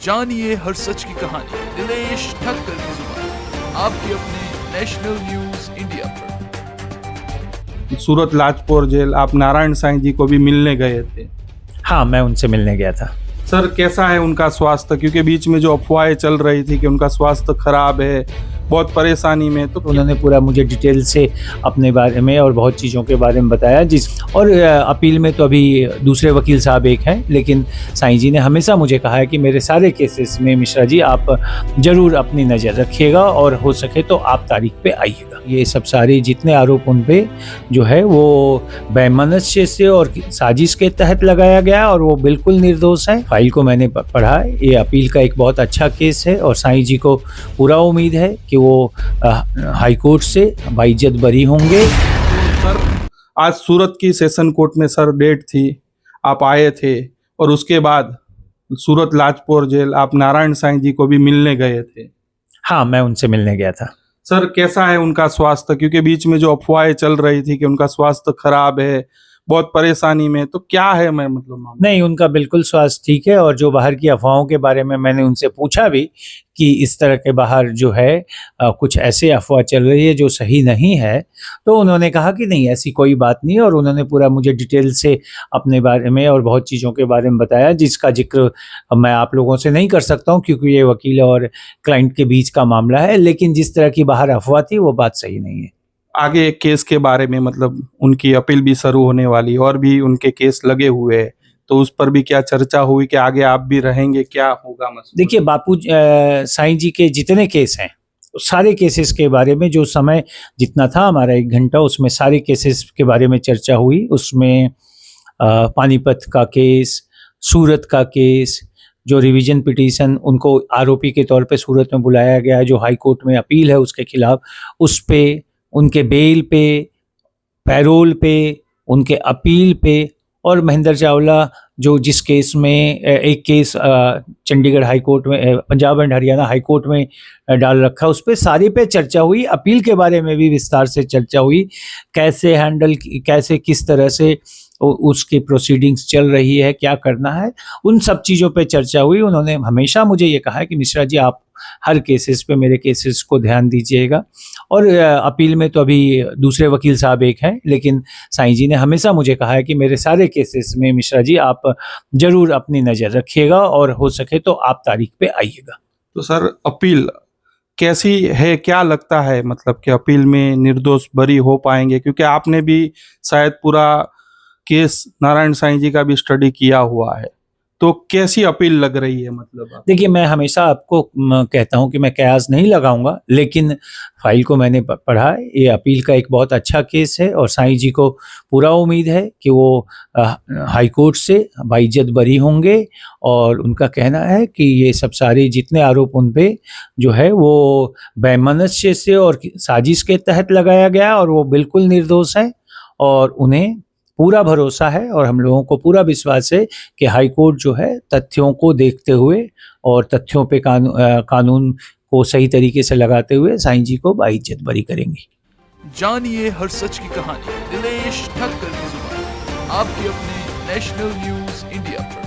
जानिए हर सच की कहानी दिनेश ठक्कर की जुबान आपके अपने नेशनल न्यूज इंडिया पर। सूरत लाजपोर जेल आप नारायण साईं जी को भी मिलने गए थे। हाँ, मैं उनसे मिलने गया था। सर, कैसा है उनका स्वास्थ्य? क्योंकि बीच में जो अफवाहें चल रही थी कि उनका स्वास्थ्य खराब है, बहुत परेशानी में, तो उन्होंने पूरा मुझे डिटेल से अपने बारे में और बहुत चीज़ों के बारे में बताया। और अपील में तो अभी दूसरे वकील साहब एक हैं, लेकिन साईं जी ने हमेशा मुझे कहा है कि मेरे सारे केसेस में मिश्रा जी आप ज़रूर अपनी नज़र रखिएगा और हो सके तो आप तारीख पे आइएगा। ये सब सारे जितने आरोप उन पे जो है वो बेमनस्य से और साजिश के तहत लगाया गया और वो बिल्कुल निर्दोष है। फाइल को मैंने पढ़ा, ये अपील का एक बहुत अच्छा केस है और साईं जी को पूरा उम्मीद है कि वो हाई कोर्ट से बाइज्जत बरी होंगे। सर, आज सूरत की सेशन कोर्ट में सर डेट थी, आप आए थे और उसके बाद सूरत लाजपोर जेल आप नारायण साईं जी को भी मिलने गए थे। हाँ, मैं उनसे मिलने गया था। सर, कैसा है उनका स्वास्थ्य? क्योंकि बीच में जो अफवाहें चल रही थी कि उनका स्वास्थ्य खराब है, बहुत परेशानी में, तो क्या है मामला? नहीं, उनका बिल्कुल स्वास्थ्य ठीक है। और जो बाहर की अफवाहों के बारे में मैंने उनसे पूछा भी कि इस तरह के बाहर जो है कुछ ऐसे अफवाह चल रही है जो सही नहीं है, तो उन्होंने कहा कि नहीं, ऐसी कोई बात नहीं। और उन्होंने पूरा मुझे डिटेल से अपने बारे में और बहुत चीज़ों के बारे में बताया, जिसका जिक्र मैं आप लोगों से नहीं कर सकता हूँ क्योंकि ये वकील और क्लाइंट के बीच का मामला है। लेकिन जिस तरह की बाहर अफवाह थी वो बात सही नहीं है। आगे केस के बारे में, मतलब उनकी अपील भी शुरू होने वाली और भी उनके केस लगे हुए हैं, तो उस पर भी क्या चर्चा हुई कि आगे आप भी रहेंगे, क्या होगा मसला? देखिए, बापू साईं जी के जितने केस हैं, सारे केसेस के बारे में जो समय जितना था हमारा 1 घंटा, उसमें सारे केसेस के बारे में चर्चा हुई। उसमें पानीपत का केस, सूरत का केस, जो रिवीजन पिटीशन उनको आरोपी के तौर पे सूरत में बुलाया गया है, जो हाई कोर्ट में अपील है उसके खिलाफ, उस पे, उनके बेल पे, पैरोल पे, उनके अपील पे, और महेंद्र चावला जो जिस केस में एक केस चंडीगढ़ हाई कोर्ट में, Punjab and Haryana high court में डाल रखा, उस पे सारे पे चर्चा हुई। अपील के बारे में भी विस्तार से चर्चा हुई, कैसे हैंडल, कैसे किस तरह से उसकी प्रोसीडिंग्स चल रही है, क्या करना है, उन सब चीज़ों पे चर्चा हुई। उन्होंने हमेशा मुझे ये कहा है कि मिश्रा जी आप हर केसेस पे मेरे केसेस को ध्यान दीजिएगा। और अपील में तो अभी दूसरे वकील साहब एक हैं, लेकिन साईं जी ने हमेशा मुझे कहा है कि मेरे सारे केसेस में मिश्रा जी आप ज़रूर अपनी नज़र रखिएगा और हो सके तो आप तारीख पे आइएगा। तो सर, अपील कैसी है, क्या लगता है, मतलब कि अपील में निर्दोष बरी हो पाएंगे? क्योंकि आपने भी शायद पूरा केस नारायण साईं जी का भी स्टडी किया हुआ है, तो कैसी अपील लग रही है? मतलब देखिए, मैं हमेशा आपको कहता हूं कि मैं कयास नहीं लगाऊंगा, लेकिन फाइल को मैंने पढ़ा, ये अपील का एक बहुत अच्छा केस है और साईं जी को पूरा उम्मीद है कि वो हाई कोर्ट से बाइज्जत बरी होंगे। और उनका कहना है कि ये सब सारे जितने आरोप उन पे जो है वो बेमनस्य से और साजिश के तहत लगाया गया और वो बिल्कुल निर्दोष है। और उन्हें पूरा भरोसा है और हम लोगों को पूरा विश्वास है कि हाई कोर्ट जो है तथ्यों को देखते हुए और तथ्यों पे कानून को सही तरीके से लगाते हुए साईं जी को बाइज्जत बरी करेंगी। जानिए हर सच की कहानी दिनेश ठक्कर की जुबान आपके अपने नेशनल न्यूज इंडिया पर।